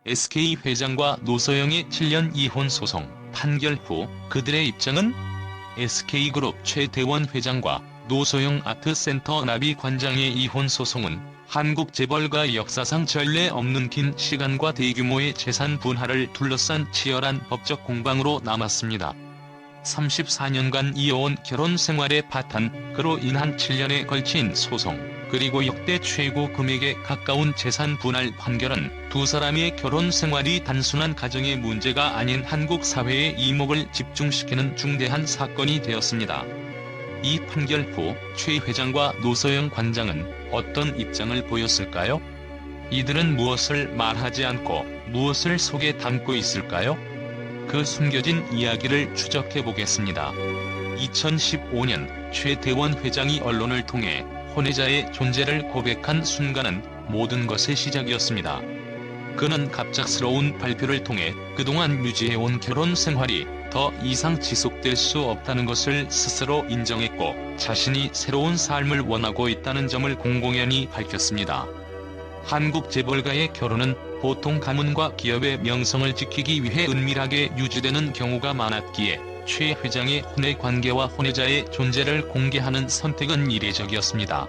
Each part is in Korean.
SK 회장과 노소영의 7년 이혼 소송 판결 후 그들의 입장은? SK그룹 최대원 회장과 노소영 아트센터 나비관장의 이혼 소송은 한국 재벌가 역사상 전례 없는 긴 시간과 대규모의 재산 분할을 둘러싼 치열한 법적 공방으로 남았습니다. 34년간 이어온 결혼 생활의 파탄, 그로 인한 7년에 걸친 소송, 그리고 역대 최고 금액에 가까운 재산 분할 판결은 두 사람의 결혼 생활이 단순한 가정의 문제가 아닌 한국 사회의 이목을 집중시키는 중대한 사건이 되었습니다. 이 판결 후 최 회장과 노소영 관장은 어떤 입장을 보였을까요? 이들은 무엇을 말하지 않고 무엇을 속에 담고 있을까요? 그 숨겨진 이야기를 추적해보겠습니다. 2015년 최대원 회장이 언론을 통해 혼외자의 존재를 고백한 순간은 모든 것의 시작이었습니다. 그는 갑작스러운 발표를 통해 그동안 유지해온 결혼 생활이 더 이상 지속될 수 없다는 것을 스스로 인정했고, 자신이 새로운 삶을 원하고 있다는 점을 공공연히 밝혔습니다. 한국 재벌가의 결혼은 보통 가문과 기업의 명성을 지키기 위해 은밀하게 유지되는 경우가 많았기에 최 회장의 혼외 관계와 혼외자의 존재를 공개하는 선택은 이례적이었습니다.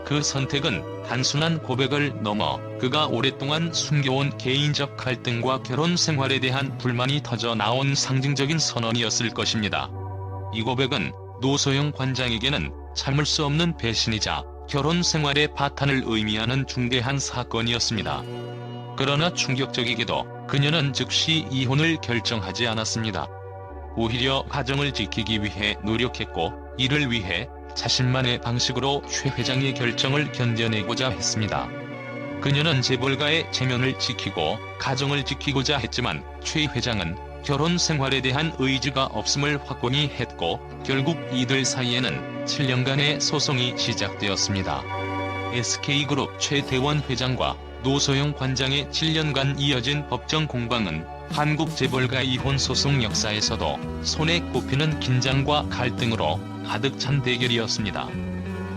그 선택은 단순한 고백을 넘어 그가 오랫동안 숨겨온 개인적 갈등과 결혼 생활에 대한 불만이 터져 나온 상징적인 선언이었을 것입니다. 이 고백은 노소영 관장에게는 참을 수 없는 배신이자 결혼 생활의 파탄을 의미하는 중대한 사건이었습니다. 그러나 충격적이게도 그녀는 즉시 이혼을 결정하지 않았습니다. 오히려 가정을 지키기 위해 노력했고, 이를 위해 자신만의 방식으로 최 회장의 결정을 견뎌내고자 했습니다. 그녀는 재벌가의 체면을 지키고 가정을 지키고자 했지만 최 회장은 결혼 생활에 대한 의지가 없음을 확고히 했고, 결국 이들 사이에는 7년간의 소송이 시작되었습니다. SK그룹 최대원 회장과 노소영 관장의 7년간 이어진 법정 공방은 한국 재벌가 이혼 소송 역사에서도 손에 꼽히는 긴장과 갈등으로 가득 찬 대결이었습니다.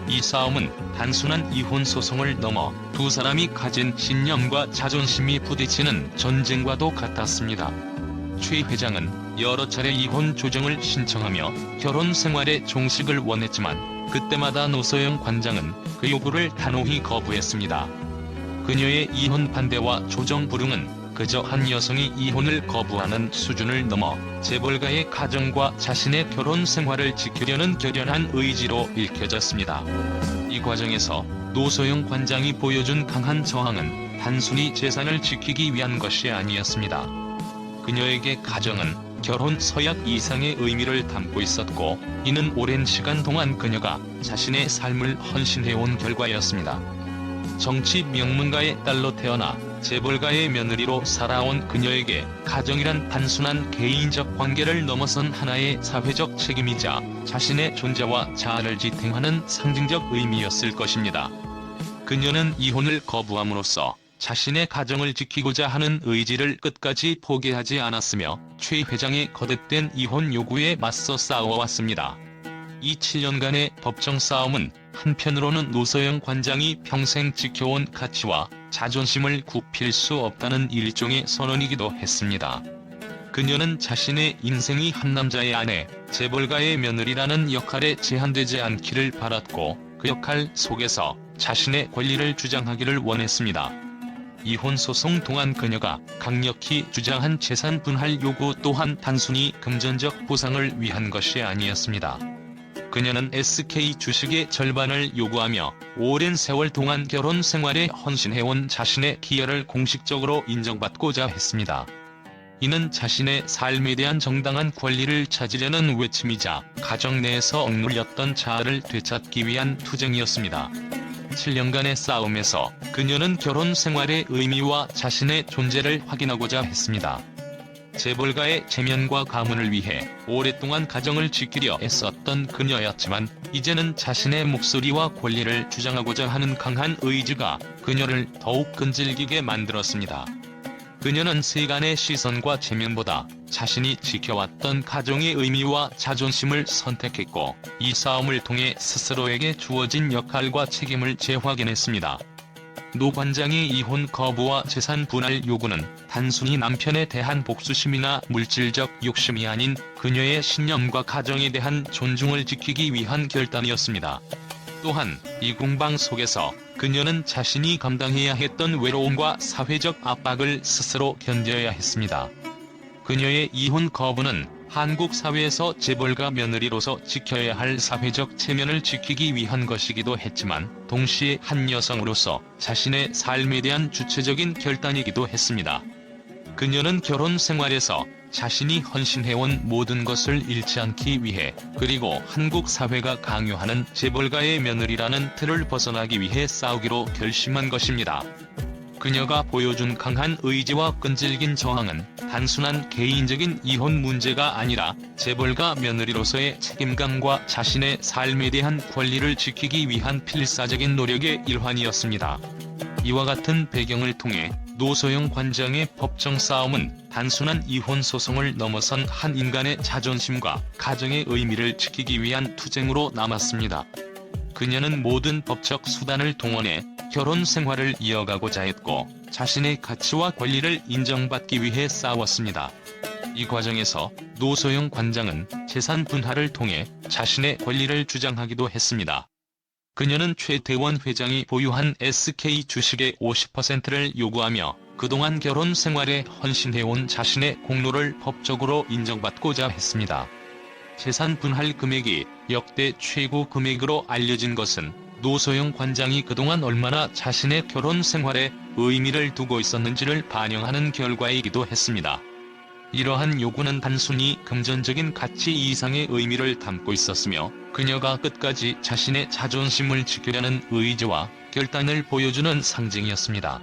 이 싸움은 단순한 이혼 소송을 넘어 두 사람이 가진 신념과 자존심이 부딪히는 전쟁과도 같았습니다. 최 회장은 여러 차례 이혼 조정을 신청하며 결혼 생활의 종식을 원했지만, 그때마다 노소영 관장은 그 요구를 단호히 거부했습니다. 그녀의 이혼 반대와 조정 불응은 그저 한 여성이 이혼을 거부하는 수준을 넘어 재벌가의 가정과 자신의 결혼 생활을 지키려는 결연한 의지로 읽혀졌습니다. 이 과정에서 노소영 관장이 보여준 강한 저항은 단순히 재산을 지키기 위한 것이 아니었습니다. 그녀에게 가정은 결혼 서약 이상의 의미를 담고 있었고, 이는 오랜 시간 동안 그녀가 자신의 삶을 헌신해온 결과였습니다. 정치 명문가의 딸로 태어나 재벌가의 며느리로 살아온 그녀에게 가정이란 단순한 개인적 관계를 넘어선 하나의 사회적 책임이자 자신의 존재와 자아를 지탱하는 상징적 의미였을 것입니다. 그녀는 이혼을 거부함으로써 자신의 가정을 지키고자 하는 의지를 끝까지 포기하지 않았으며 최 회장의 거듭된 이혼 요구에 맞서 싸워왔습니다. 이 7년간의 법정 싸움은 한편으로는 노소영 관장이 평생 지켜온 가치와 자존심을 굽힐 수 없다는 일종의 선언이기도 했습니다. 그녀는 자신의 인생이 한 남자의 아내, 재벌가의 며느리라는 역할에 제한되지 않기를 바랐고, 그 역할 속에서 자신의 권리를 주장하기를 원했습니다. 이혼 소송 동안 그녀가 강력히 주장한 재산 분할 요구 또한 단순히 금전적 보상을 위한 것이 아니었습니다. 그녀는 SK 주식의 절반을 요구하며 오랜 세월 동안 결혼 생활에 헌신해온 자신의 기여를 공식적으로 인정받고자 했습니다. 이는 자신의 삶에 대한 정당한 권리를 찾으려는 외침이자 가정 내에서 억눌렸던 자아를 되찾기 위한 투쟁이었습니다. 7년간의 싸움에서 그녀는 결혼 생활의 의미와 자신의 존재를 확인하고자 했습니다. 재벌가의 체면과 가문을 위해 오랫동안 가정을 지키려 애썼던 그녀였지만, 이제는 자신의 목소리와 권리를 주장하고자 하는 강한 의지가 그녀를 더욱 끈질기게 만들었습니다. 그녀는 세간의 시선과 체면보다 자신이 지켜왔던 가정의 의미와 자존심을 선택했고, 이 싸움을 통해 스스로에게 주어진 역할과 책임을 재확인했습니다. 노 관장의 이혼 거부와 재산 분할 요구는 단순히 남편에 대한 복수심이나 물질적 욕심이 아닌 그녀의 신념과 가정에 대한 존중을 지키기 위한 결단이었습니다. 또한 이 공방 속에서 그녀는 자신이 감당해야 했던 외로움과 사회적 압박을 스스로 견뎌야 했습니다. 그녀의 이혼 거부는 한국 사회에서 재벌가 며느리로서 지켜야 할 사회적 체면을 지키기 위한 것이기도 했지만 동시에 한 여성으로서 자신의 삶에 대한 주체적인 결단이기도 했습니다. 그녀는 결혼 생활에서 자신이 헌신해온 모든 것을 잃지 않기 위해, 그리고 한국 사회가 강요하는 재벌가의 며느리라는 틀을 벗어나기 위해 싸우기로 결심한 것입니다. 그녀가 보여준 강한 의지와 끈질긴 저항은 단순한 개인적인 이혼 문제가 아니라 재벌가 며느리로서의 책임감과 자신의 삶에 대한 권리를 지키기 위한 필사적인 노력의 일환이었습니다. 이와 같은 배경을 통해 노소영 관장의 법정 싸움은 단순한 이혼 소송을 넘어선 한 인간의 자존심과 가정의 의미를 지키기 위한 투쟁으로 남았습니다. 그녀는 모든 법적 수단을 동원해 결혼 생활을 이어가고자 했고, 자신의 가치와 권리를 인정받기 위해 싸웠습니다. 이 과정에서 노소영 관장은 재산 분할을 통해 자신의 권리를 주장하기도 했습니다. 그녀는 최대원 회장이 보유한 SK 주식의 50%를 요구하며 그동안 결혼 생활에 헌신해온 자신의 공로를 법적으로 인정받고자 했습니다. 재산 분할 금액이 역대 최고 금액으로 알려진 것은 노소영 관장이 그동안 얼마나 자신의 결혼 생활에 의미를 두고 있었는지를 반영하는 결과이기도 했습니다. 이러한 요구는 단순히 금전적인 가치 이상의 의미를 담고 있었으며, 그녀가 끝까지 자신의 자존심을 지키려는 의지와 결단을 보여주는 상징이었습니다.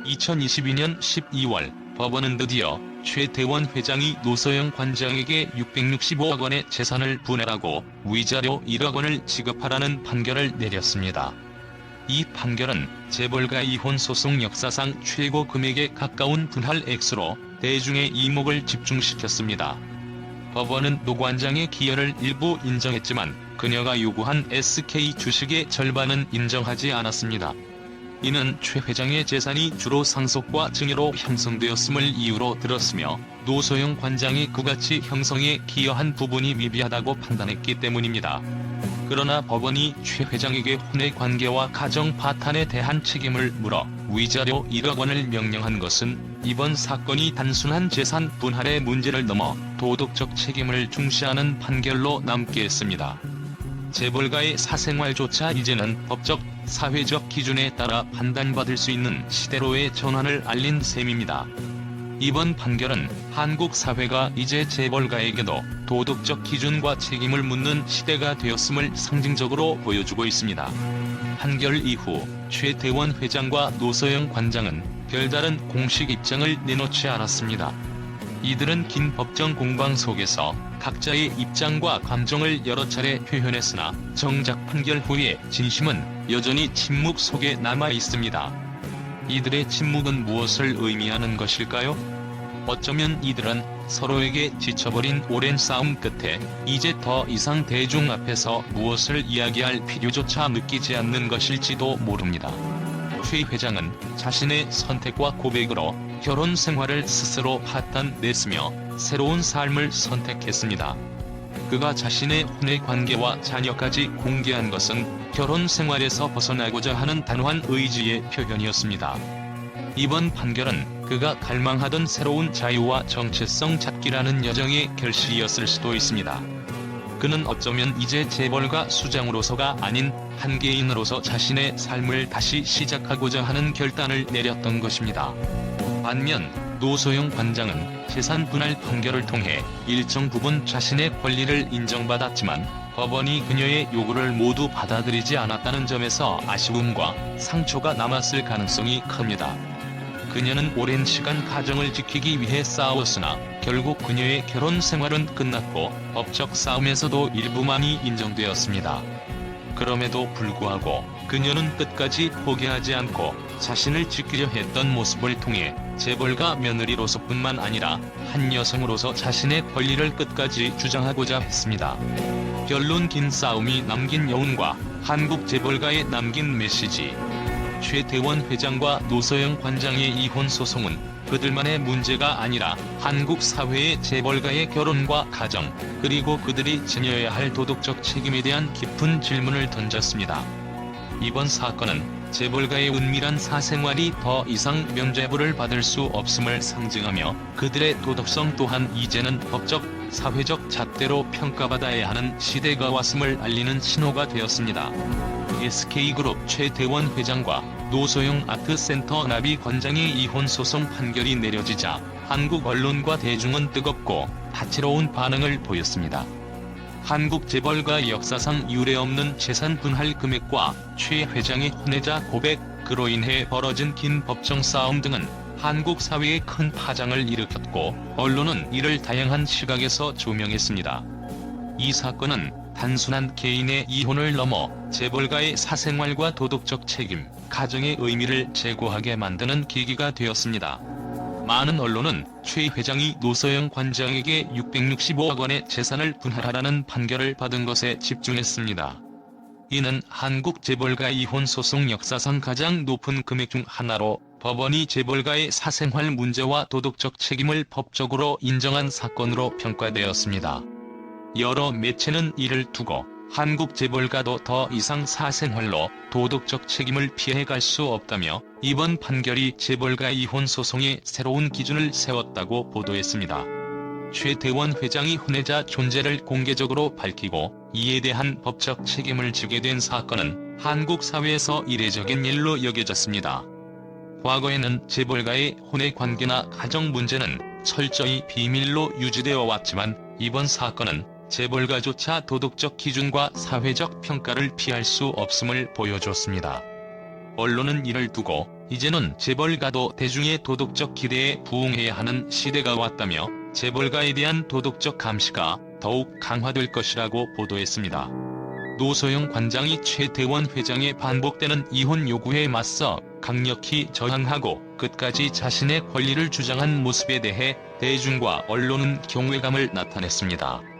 2022년 12월, 법원은 드디어 최대원 회장이 노소영 관장에게 665억 원의 재산을 분할하고 위자료 1억 원을 지급하라는 판결을 내렸습니다. 이 판결은 재벌가 이혼 소송 역사상 최고 금액에 가까운 분할 액수로 대중의 이목을 집중시켰습니다. 법원은 노 관장의 기여를 일부 인정했지만 그녀가 요구한 SK 주식의 절반은 인정하지 않았습니다. 이는 최 회장의 재산이 주로 상속과 증여로 형성되었음을 이유로 들었으며, 노소영 관장이 그같이 형성에 기여한 부분이 미비하다고 판단했기 때문입니다. 그러나 법원이 최 회장에게 혼외 관계와 가정 파탄에 대한 책임을 물어 위자료 1억 원을 명령한 것은 이번 사건이 단순한 재산 분할의 문제를 넘어 도덕적 책임을 중시하는 판결로 남게 했습니다. 재벌가의 사생활조차 이제는 법적, 사회적 기준에 따라 판단받을 수 있는 시대로의 전환을 알린 셈입니다. 이번 판결은 한국 사회가 이제 재벌가에게도 도덕적 기준과 책임을 묻는 시대가 되었음을 상징적으로 보여주고 있습니다. 판결 이후 최대원 회장과 노소영 관장은 별다른 공식 입장을 내놓지 않았습니다. 이들은 긴 법정 공방 속에서 각자의 입장과 감정을 여러 차례 표현했으나 정작 판결 후에 진심은 여전히 침묵 속에 남아 있습니다. 이들의 침묵은 무엇을 의미하는 것일까요? 어쩌면 이들은 서로에게 지쳐버린 오랜 싸움 끝에 이제 더 이상 대중 앞에서 무엇을 이야기할 필요조차 느끼지 않는 것일지도 모릅니다. 최 회장은 자신의 선택과 고백으로 결혼 생활을 스스로 파탄냈으며 새로운 삶을 선택했습니다. 그가 자신의 혼외 관계와 자녀까지 공개한 것은 결혼 생활에서 벗어나고자 하는 단호한 의지의 표현이었습니다. 이번 판결은 그가 갈망하던 새로운 자유와 정체성 찾기라는 여정의 결실이었을 수도 있습니다. 그는 어쩌면 이제 재벌가 수장으로서가 아닌 한 개인으로서 자신의 삶을 다시 시작하고자 하는 결단을 내렸던 것입니다. 반면 노소영 관장은 재산 분할 판결을 통해 일정 부분 자신의 권리를 인정받았지만 법원이 그녀의 요구를 모두 받아들이지 않았다는 점에서 아쉬움과 상처가 남았을 가능성이 큽니다. 그녀는 오랜 시간 가정을 지키기 위해 싸웠으나 결국 그녀의 결혼 생활은 끝났고 법적 싸움에서도 일부만이 인정되었습니다. 그럼에도 불구하고 그녀는 끝까지 포기하지 않고 자신을 지키려 했던 모습을 통해 재벌가 며느리로서뿐만 아니라 한 여성으로서 자신의 권리를 끝까지 주장하고자 했습니다. 결론 긴 싸움이 남긴 여운과 한국 재벌가에 남긴 메시지. 최태원 회장과 노소영 관장의 이혼 소송은 그들만의 문제가 아니라 한국 사회의 재벌가의 결혼과 가정, 그리고 그들이 지녀야 할 도덕적 책임에 대한 깊은 질문을 던졌습니다. 이번 사건은 재벌가의 은밀한 사생활이 더 이상 면죄부를 받을 수 없음을 상징하며 그들의 도덕성 또한 이제는 법적, 사회적 잣대로 평가받아야 하는 시대가 왔음을 알리는 신호가 되었습니다. SK그룹 최태원 회장과 노소영 아트센터 나비 관장의 이혼 소송 판결이 내려지자 한국 언론과 대중은 뜨겁고 다채로운 반응을 보였습니다. 한국 재벌가 역사상 유례없는 재산 분할 금액과 최 회장의 혼외자 고백, 그로 인해 벌어진 긴 법정 싸움 등은 한국 사회에 큰 파장을 일으켰고 언론은 이를 다양한 시각에서 조명했습니다. 이 사건은 단순한 개인의 이혼을 넘어 재벌가의 사생활과 도덕적 책임, 가정의 의미를 재고하게 만드는 계기가 되었습니다. 많은 언론은 최 회장이 노소영 관장에게 665억 원의 재산을 분할하라는 판결을 받은 것에 집중했습니다. 이는 한국 재벌가 이혼 소송 역사상 가장 높은 금액 중 하나로 법원이 재벌가의 사생활 문제와 도덕적 책임을 법적으로 인정한 사건으로 평가되었습니다. 여러 매체는 이를 두고 한국 재벌가도 더 이상 사생활로 도덕적 책임을 피해갈 수 없다며 이번 판결이 재벌가 이혼 소송의 새로운 기준을 세웠다고 보도했습니다. 최태원 회장이 혼외자 존재를 공개적으로 밝히고 이에 대한 법적 책임을 지게 된 사건은 한국 사회에서 이례적인 일로 여겨졌습니다. 과거에는 재벌가의 혼외 관계나 가정 문제는 철저히 비밀로 유지되어 왔지만 이번 사건은 재벌가조차 도덕적 기준과 사회적 평가를 피할 수 없음을 보여줬습니다. 언론은 이를 두고 이제는 재벌가도 대중의 도덕적 기대에 부응해야 하는 시대가 왔다며 재벌가에 대한 도덕적 감시가 더욱 강화될 것이라고 보도했습니다. 노소영 관장이 최태원 회장의 반복되는 이혼 요구에 맞서 강력히 저항하고 끝까지 자신의 권리를 주장한 모습에 대해 대중과 언론은 경외감을 나타냈습니다.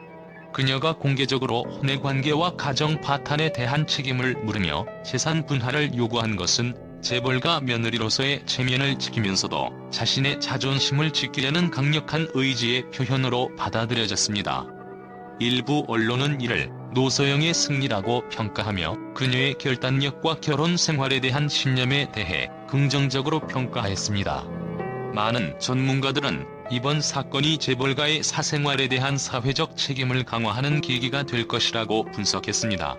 그녀가 공개적으로 혼외 관계와 가정 파탄에 대한 책임을 물으며 재산 분할을 요구한 것은 재벌가 며느리로서의 체면을 지키면서도 자신의 자존심을 지키려는 강력한 의지의 표현으로 받아들여졌습니다. 일부 언론은 이를 노소영의 승리라고 평가하며 그녀의 결단력과 결혼 생활에 대한 신념에 대해 긍정적으로 평가했습니다. 많은 전문가들은 이번 사건이 재벌가의 사생활에 대한 사회적 책임을 강화하는 계기가 될 것이라고 분석했습니다.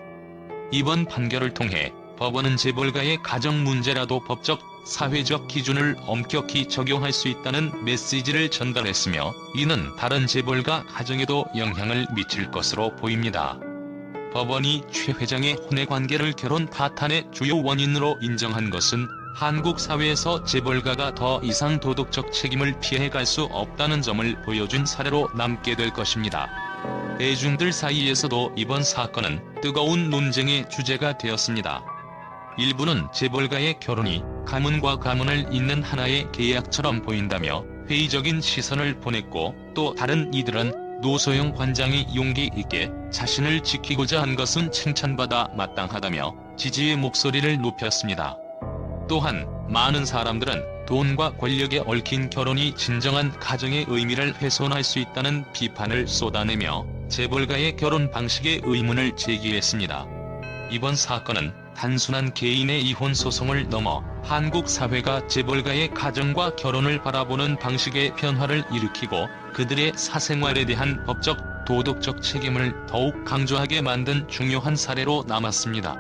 이번 판결을 통해 법원은 재벌가의 가정 문제라도 법적, 사회적 기준을 엄격히 적용할 수 있다는 메시지를 전달했으며 이는 다른 재벌가 가정에도 영향을 미칠 것으로 보입니다. 법원이 최 회장의 혼외 관계를 결혼 파탄의 주요 원인으로 인정한 것은 한국 사회에서 재벌가가 더 이상 도덕적 책임을 피해갈 수 없다는 점을 보여준 사례로 남게 될 것입니다. 대중들 사이에서도 이번 사건은 뜨거운 논쟁의 주제가 되었습니다. 일부는 재벌가의 결혼이 가문과 가문을 잇는 하나의 계약처럼 보인다며 회의적인 시선을 보냈고 또 다른 이들은 노소영 관장이 용기 있게 자신을 지키고자 한 것은 칭찬받아 마땅하다며 지지의 목소리를 높였습니다. 또한 많은 사람들은 돈과 권력에 얽힌 결혼이 진정한 가정의 의미를 훼손할 수 있다는 비판을 쏟아내며 재벌가의 결혼 방식에 의문을 제기했습니다. 이번 사건은 단순한 개인의 이혼 소송을 넘어 한국 사회가 재벌가의 가정과 결혼을 바라보는 방식의 변화를 일으키고 그들의 사생활에 대한 법적, 도덕적 책임을 더욱 강조하게 만든 중요한 사례로 남았습니다.